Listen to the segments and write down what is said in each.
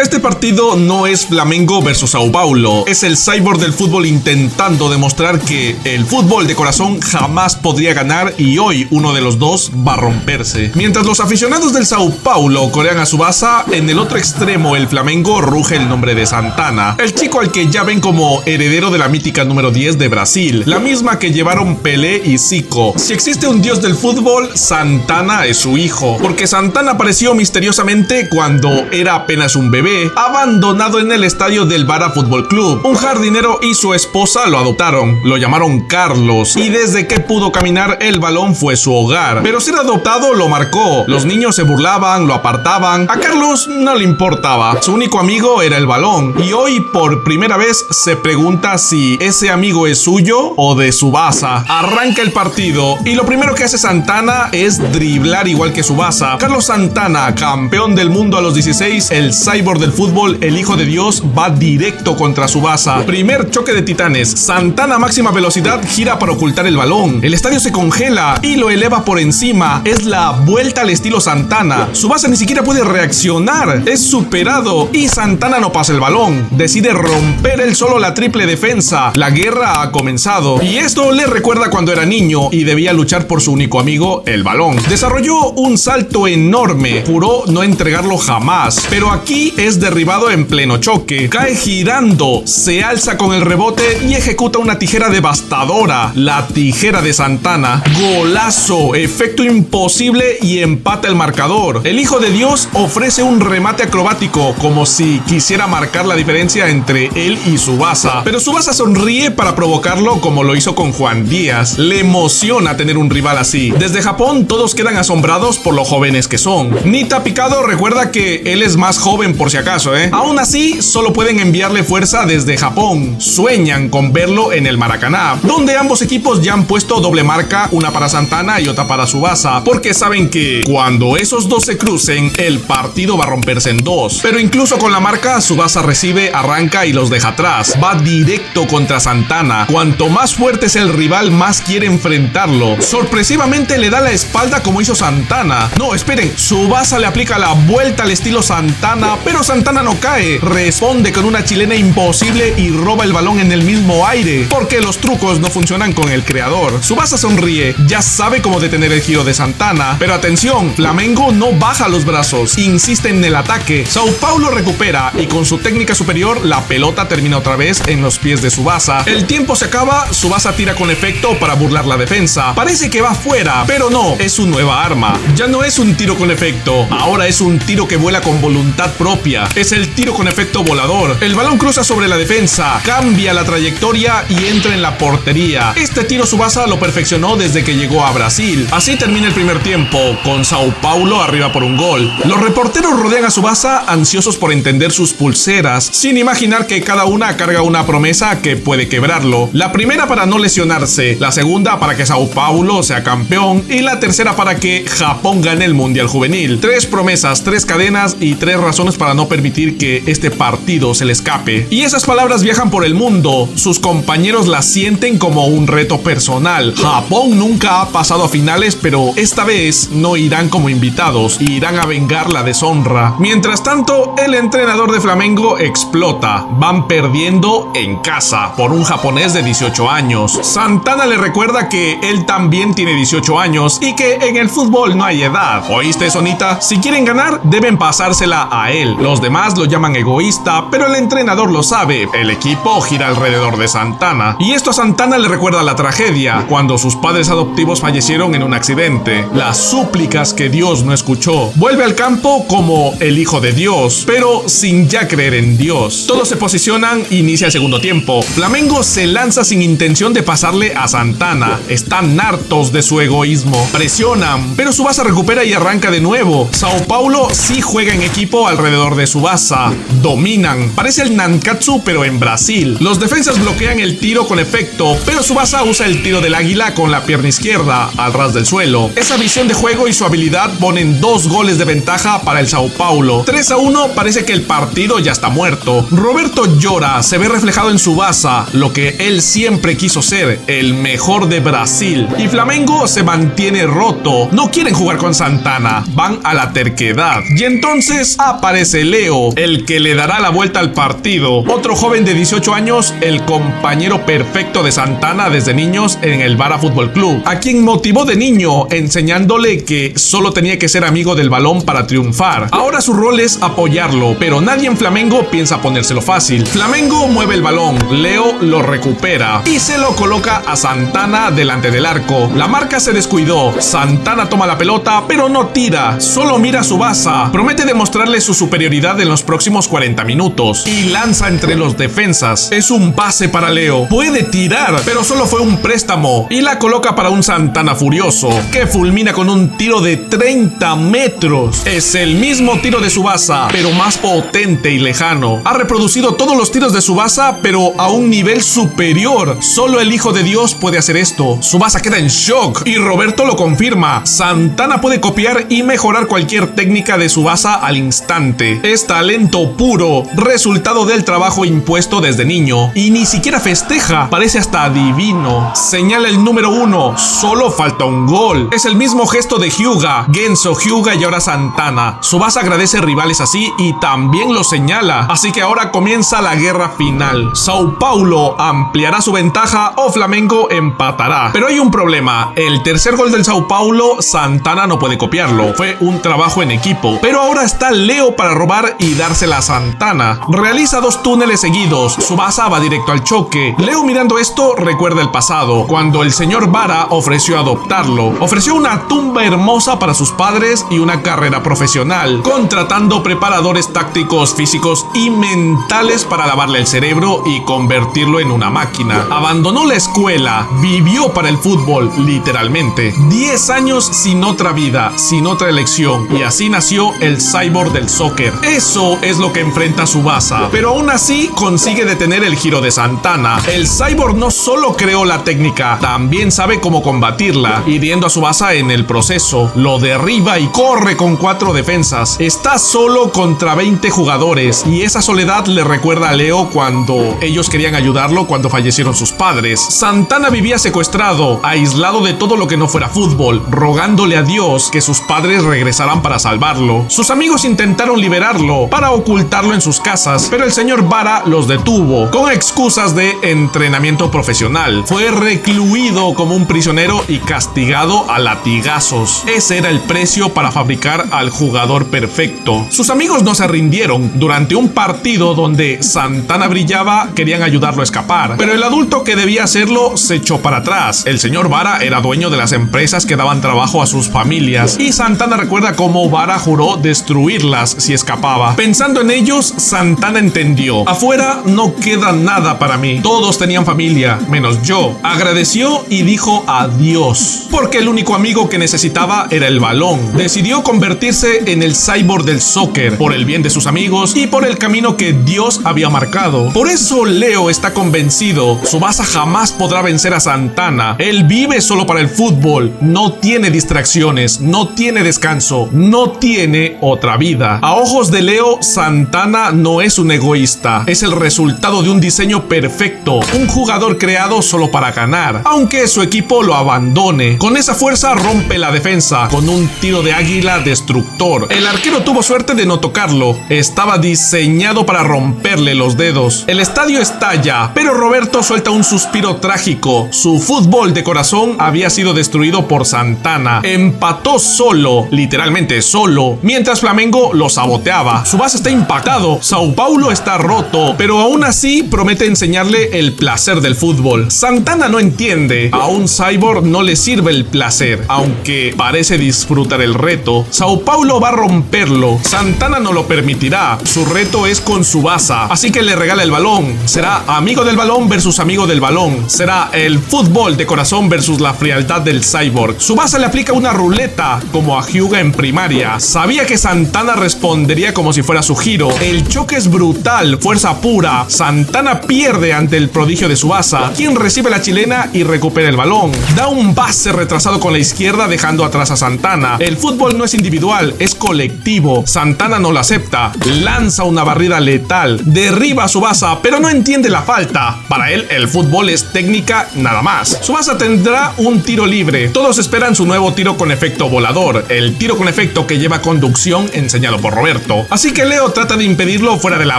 Este partido no es Flamengo versus Sao Paulo, es el cyborg del fútbol intentando demostrar que el fútbol de corazón jamás podría ganar y hoy uno de los dos va a romperse. Mientras los aficionados del Sao Paulo corean a Tsubasa, en el otro extremo el Flamengo ruge el nombre de Santana, el chico al que ya ven como heredero de la mítica número 10 de Brasil, la misma que llevaron Pelé y Zico. Si existe un dios del fútbol, Santana es su hijo, porque Santana apareció misteriosamente cuando era apenas un bebé, abandonado en el estadio del Vara Fútbol Club. Un jardinero y su esposa lo adoptaron, lo llamaron Carlos, y desde que pudo caminar el balón fue su hogar. Pero ser adoptado lo marcó, los niños se burlaban, lo apartaban, a Carlos no le importaba, su único amigo era el balón, y hoy por primera vez se pregunta si ese amigo es suyo o de Tsubasa. Arranca el partido, y lo primero que hace Santana es driblar igual que Tsubasa. Carlos Santana, campeón del mundo a los 16, el cyborg del fútbol, el hijo de Dios, va directo contra Tsubasa. Primer choque de titanes. Santana a máxima velocidad gira para ocultar el balón. El estadio se congela y lo eleva por encima. Es la vuelta al estilo Santana. Tsubasa ni siquiera puede reaccionar. Es superado y Santana no pasa el balón. Decide romper él solo la triple defensa. La guerra ha comenzado. Y esto le recuerda cuando era niño y debía luchar por su único amigo, el balón. Desarrolló un salto enorme. Juró no entregarlo jamás. Pero aquí es derribado en pleno choque, cae girando, se alza con el rebote y ejecuta una tijera devastadora, la tijera de Santana. Golazo, efecto imposible y empata el marcador. El hijo de Dios ofrece un remate acrobático como si quisiera marcar la diferencia entre él y Tsubasa, pero Tsubasa sonríe para provocarlo como lo hizo con Juan Díaz. Le emociona tener un rival así. Desde Japón todos quedan asombrados por lo jóvenes que son. Nita Picado recuerda que él es más joven por si acaso, Aún así, solo pueden enviarle fuerza desde Japón. Sueñan con verlo en el Maracaná, donde ambos equipos ya han puesto doble marca, una para Santana y otra para Tsubasa, porque saben que cuando esos dos se crucen, el partido va a romperse en dos. Pero incluso con la marca, Tsubasa recibe, arranca y los deja atrás. Va directo contra Santana. Cuanto más fuerte es el rival, más quiere enfrentarlo. Sorpresivamente le da la espalda como hizo Santana. No, esperen, Tsubasa le aplica la vuelta al estilo Santana, pero Santana no cae, responde con una chilena imposible y roba el balón en el mismo aire, porque los trucos no funcionan con el creador. Tsubasa sonríe, ya sabe cómo detener el giro de Santana, pero atención, Flamengo no baja los brazos, insiste en el ataque. Sao Paulo recupera y con su técnica superior la pelota termina otra vez en los pies de Tsubasa. El tiempo se acaba, Tsubasa tira con efecto para burlar la defensa. Parece que va fuera, pero no, es su nueva arma. Ya no es un tiro con efecto, ahora es un tiro que vuela con voluntad propia. Es el tiro con efecto volador. El balón cruza sobre la defensa, cambia la trayectoria y entra en la portería. Este tiro Tsubasa lo perfeccionó desde que llegó a Brasil. Así termina el primer tiempo, con Sao Paulo arriba por un gol. Los reporteros rodean a Tsubasa ansiosos por entender sus pulseras, sin imaginar que cada una carga una promesa que puede quebrarlo. La primera para no lesionarse, la segunda para que Sao Paulo sea campeón y la tercera para que Japón gane el Mundial Juvenil. 3 promesas, 3 cadenas y 3 razones para no permitir que este partido se le escape. Y esas palabras viajan por el mundo. Sus compañeros las sienten como un reto personal. Japón nunca ha pasado a finales, pero esta vez no irán como invitados, irán a vengar la deshonra. Mientras tanto, el entrenador de Flamengo explota. Van perdiendo en casa por un japonés de 18 años. Santana le recuerda que él también tiene 18 años y que en el fútbol no hay edad. ¿Oíste, Sonita? Si quieren ganar, deben pasársela a él. Los demás lo llaman egoísta, pero el entrenador lo sabe. El equipo gira alrededor de Santana. Y esto a Santana le recuerda la tragedia, cuando sus padres adoptivos fallecieron en un accidente. Las súplicas que Dios no escuchó. Vuelve al campo como el hijo de Dios, pero sin ya creer en Dios. Todos se posicionan, inicia el segundo tiempo. Flamengo se lanza sin intención de pasarle a Santana. Están hartos de su egoísmo. Presionan, pero Tsubasa recupera y arranca de nuevo. Sao Paulo sí juega en equipo alrededor de Tsubasa. Dominan. Parece el Nankatsu, pero en Brasil. Los defensas bloquean el tiro con efecto, pero Tsubasa usa el tiro del águila con la pierna izquierda, al ras del suelo. Esa visión de juego y su habilidad ponen 2 goles de ventaja para el Sao Paulo. 3-1, parece que el partido ya está muerto. Roberto llora, se ve reflejado en Tsubasa, lo que él siempre quiso ser, el mejor de Brasil. Y Flamengo se mantiene roto. No quieren jugar con Santana, van a la terquedad. Y entonces aparece el Leo, el que le dará la vuelta al partido. Otro joven de 18 años, el compañero perfecto de Santana desde niños en el Vara Fútbol Club, a quien motivó de niño enseñándole que solo tenía que ser amigo del balón para triunfar. Ahora su rol es apoyarlo, pero nadie en Flamengo piensa ponérselo fácil. Flamengo mueve el balón, Leo lo recupera y se lo coloca a Santana delante del arco. La marca se descuidó, Santana toma la pelota pero no tira, solo mira a Tsubasa. Promete demostrarle su superioridad en los próximos 40 minutos y lanza entre los defensas. Es un pase para Leo, puede tirar, pero solo fue un préstamo y la coloca para un Santana furioso que fulmina con un tiro de 30 metros. Es el mismo tiro de Tsubasa, pero más potente y lejano. Ha reproducido todos los tiros de Tsubasa, pero a un nivel superior. Solo el Hijo de Dios puede hacer esto. Tsubasa queda en shock y Roberto lo confirma. Santana puede copiar y mejorar cualquier técnica de Tsubasa al instante. Es talento puro, resultado del trabajo impuesto desde niño. Y ni siquiera festeja, parece hasta divino. Señala el número 1, solo falta un gol. Es el mismo gesto de Hyuga, Genso, Hyuga y ahora Santana. Tsubasa agradece rivales así y también lo señala. Así que ahora comienza la guerra final. Sao Paulo ampliará su ventaja o Flamengo empatará. Pero hay un problema. El tercer gol del Sao Paulo, Santana no puede copiarlo. Fue un trabajo en equipo. Pero ahora está Leo para robar y dársela a Santana. Realiza 2 túneles seguidos. Tsubasa va directo al choque. Leo, mirando esto, recuerda el pasado, cuando el señor Vara ofreció adoptarlo. Ofreció una tumba hermosa para sus padres y una carrera profesional, contratando preparadores tácticos, físicos y mentales para lavarle el cerebro y convertirlo en una máquina. Abandonó la escuela, vivió para el fútbol, literalmente. 10 años sin otra vida, sin otra elección, y así nació el cyborg del soccer. Eso es lo que enfrenta Tsubasa, pero aún así consigue detener el giro de Santana. El cyborg no solo creó la técnica, también sabe cómo combatirla, hiriendo a Tsubasa en el proceso. Lo derriba y corre con 4 defensas. Está solo contra 20 jugadores y esa soledad le recuerda a Leo cuando ellos querían ayudarlo cuando fallecieron sus padres. Santana vivía secuestrado, aislado de todo lo que no fuera fútbol, rogándole a Dios que sus padres regresaran para salvarlo. Sus amigos intentaron liberarlo para ocultarlo en sus casas, pero el señor Vara los detuvo con excusas de entrenamiento profesional. Fue recluido como un prisionero y castigado a latigazos. Ese era el precio para fabricar al jugador perfecto. Sus amigos no se rindieron. Durante un partido donde Santana brillaba, querían ayudarlo a escapar, pero el adulto que debía hacerlo se echó para atrás. El señor Vara era dueño de las empresas que daban trabajo a sus familias y Santana recuerda cómo Vara juró destruirlas si escapaba. Pensando en ellos, Santana entendió: afuera no queda nada para mí. Todos tenían familia, menos yo. Agradeció y dijo adiós, porque el único amigo que necesitaba era el balón. Decidió convertirse en el cyborg del soccer, por el bien de sus amigos y por el camino que Dios había marcado. Por eso Leo está convencido: Tsubasa jamás podrá vencer a Santana. Él vive solo para el fútbol, no tiene distracciones, no tiene descanso, no tiene otra vida. A ojos de Leo, Santana no es un egoísta, es el resultado de un diseño perfecto, un jugador creado solo para ganar, aunque su equipo lo abandone. Con esa fuerza rompe la defensa con un tiro de águila destructor. El arquero tuvo suerte de no tocarlo, estaba diseñado para romperle los dedos. El estadio estalla, pero Roberto suelta un suspiro trágico. Su fútbol de corazón había sido destruido por Santana. Empató solo, literalmente solo, mientras Flamengo lo saboteaba. Tsubasa está impactado, Sao Paulo está roto, pero aún así promete enseñarle el placer del fútbol. Santana no entiende, a un cyborg no le sirve el placer, aunque parece disfrutar el reto. Sao Paulo va a romperlo, Santana no lo permitirá. Su reto es con Tsubasa, así que le regala el balón. Será amigo del balón versus amigo del balón. Será el fútbol de corazón versus la frialdad del cyborg. Tsubasa le aplica una ruleta, como a Hyuga en primaria. Sabía que Santana respondería como si fuera su giro. El choque es brutal, fuerza pura. Santana pierde ante el prodigio de Tsubasa, quien recibe la chilena y recupera el balón. Da un pase retrasado con la izquierda, dejando atrás a Santana. El fútbol no es individual, es colectivo. Santana no lo acepta. Lanza una barrida letal. Derriba a Tsubasa, pero no entiende la falta. Para él, el fútbol es técnica nada más. Tsubasa tendrá un tiro libre. Todos esperan su nuevo tiro con efecto volador. El tiro con efecto que lleva conducción enseñado por Roberto. Leo. Así que Leo trata de impedirlo fuera de la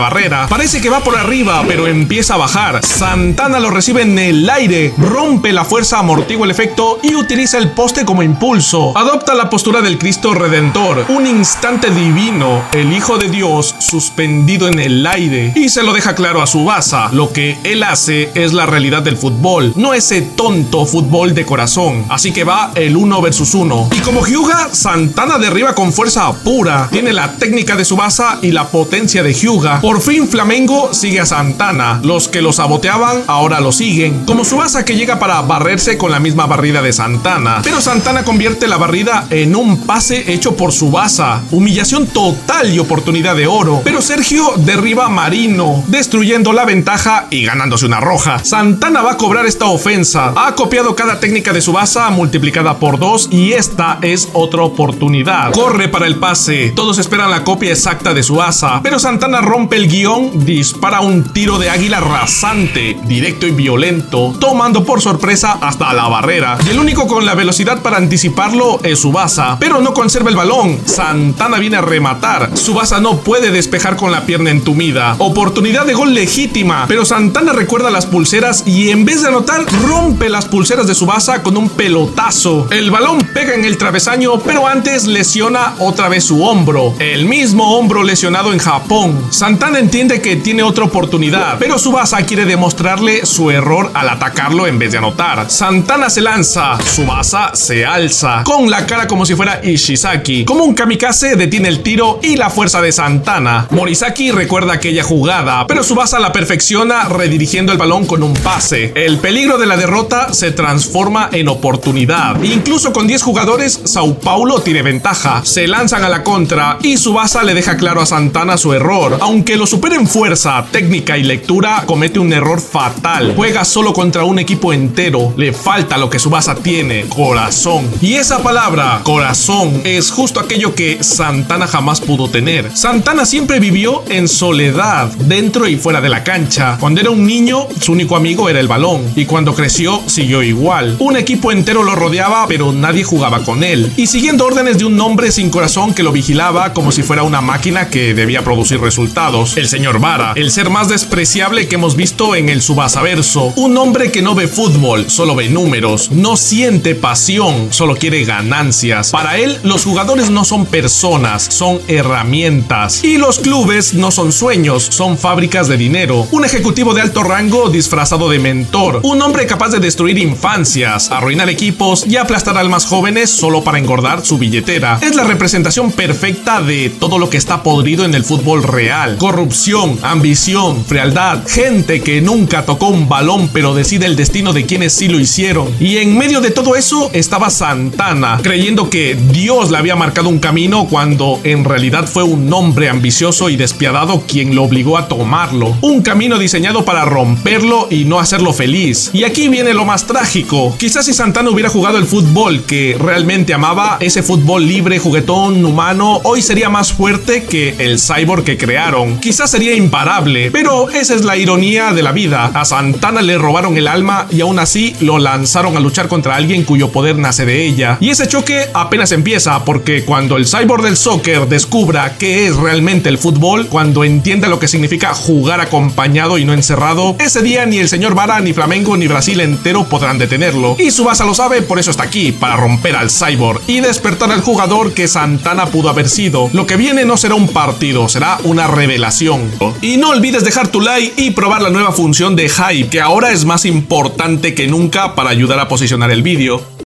barrera. Parece que va por arriba, pero empieza a bajar. Santana lo recibe en el aire, rompe la fuerza, amortigua el efecto y utiliza el poste como impulso. Adopta la postura del Cristo Redentor, un instante divino, el Hijo de Dios suspendido en el aire, y se lo deja claro a Tsubasa. Lo que él hace es la realidad del fútbol, no ese tonto fútbol de corazón. Así que va el 1 versus 1. Y como Hyuga, Santana derriba con fuerza pura. Tiene la técnica de Tsubasa y la potencia de Hyuga. Por fin Flamengo sigue a Santana. Los que lo saboteaban ahora lo siguen. Como Tsubasa, que llega para barrerse con la misma barrida de Santana. Pero Santana convierte la barrida en un pase hecho por Tsubasa. Humillación total y oportunidad de oro. Pero Sergio derriba a Marino, destruyendo la ventaja y ganándose una roja. Santana va a cobrar esta ofensa. Ha copiado cada técnica de Tsubasa multiplicada por 2 y esta es otra oportunidad. Corre para el pase. Todos esperan la copia exacta de Tsubasa, pero Santana rompe el guión, dispara un tiro de águila rasante, directo y violento, tomando por sorpresa hasta la barrera. Y el único con la velocidad para anticiparlo es Tsubasa, pero no conserva el balón. Santana viene a rematar. Tsubasa no puede despejar con la pierna entumida. Oportunidad de gol legítima, pero Santana recuerda las pulseras y en vez de anotar, rompe las pulseras de Tsubasa con un pelotazo. El balón pega en el travesaño, pero antes lesiona otra vez su hombro. El mismo hombro lesionado en Japón. Santana entiende que tiene otra oportunidad, pero Tsubasa quiere demostrarle su error al atacarlo en vez de anotar. Santana se lanza, Tsubasa se alza, con la cara como si fuera Ishizaki. Como un kamikaze detiene el tiro y la fuerza de Santana. Morisaki recuerda aquella jugada, pero Tsubasa la perfecciona redirigiendo el balón con un pase. El peligro de la derrota se transforma en oportunidad. Incluso con 10 jugadores, Sao Paulo tiene ventaja. Se lanzan a la contra y Tsubasa le deja claro a Santana su error. Aunque lo supera en fuerza, técnica y lectura, comete un error fatal. Juega solo contra un equipo entero. Le falta lo que Tsubasa tiene: corazón. Y esa palabra, corazón, es justo aquello que Santana jamás pudo tener. Santana siempre vivió en soledad, dentro y fuera de la cancha. Cuando era un niño, su único amigo era el balón. Y cuando creció, siguió igual. Un equipo entero lo rodeaba, pero nadie jugaba con él. Y siguiendo órdenes de un hombre sin corazón que lo vigilaba como si fuera una máquina que debía producir resultados. El señor Vara, el ser más despreciable que hemos visto en el Tsubasaverso. Un hombre que no ve fútbol, solo ve números. No siente pasión, solo quiere ganancias. Para él, los jugadores no son personas, son herramientas. Y los clubes no son sueños, son fábricas de dinero. Un ejecutivo de alto rango disfrazado de mentor. Un hombre capaz de destruir infancias, arruinar equipos y aplastar almas jóvenes solo para engordar su billetera. Es la representación perfecta de todo lo que está podrido en el fútbol real. Corrupción, ambición, frialdad, gente que nunca tocó un balón pero decide el destino de quienes sí lo hicieron. Y en medio de todo eso estaba Santana, creyendo que Dios le había marcado un camino cuando en realidad fue un hombre ambicioso y despiadado quien lo obligó a tomarlo. Un camino diseñado para romperlo y no hacerlo feliz. Y aquí viene lo más trágico. Quizás si Santana hubiera jugado el fútbol que realmente amaba, ese fútbol libre, juguetón, humano, hoy sería más fuerte que el cyborg que crearon. Quizás sería imparable, pero esa es la ironía de la vida. A Santana le robaron el alma y aún así lo lanzaron a luchar contra alguien cuyo poder nace de ella. Y ese choque apenas empieza, porque cuando el cyborg del soccer descubra qué es realmente el fútbol, cuando entienda lo que significa jugar acompañado y no encerrado, ese día ni el señor Vara, ni Flamengo, ni Brasil entero podrán detenerlo. Y Tsubasa lo sabe, por eso está aquí, para romper al cyborg y despertar al jugador que Santana pudo haber sido. Lo que viene no será un partido, será una revelación. Y no olvides dejar tu like y probar la nueva función de Hype, que ahora es más importante que nunca para ayudar a posicionar el vídeo.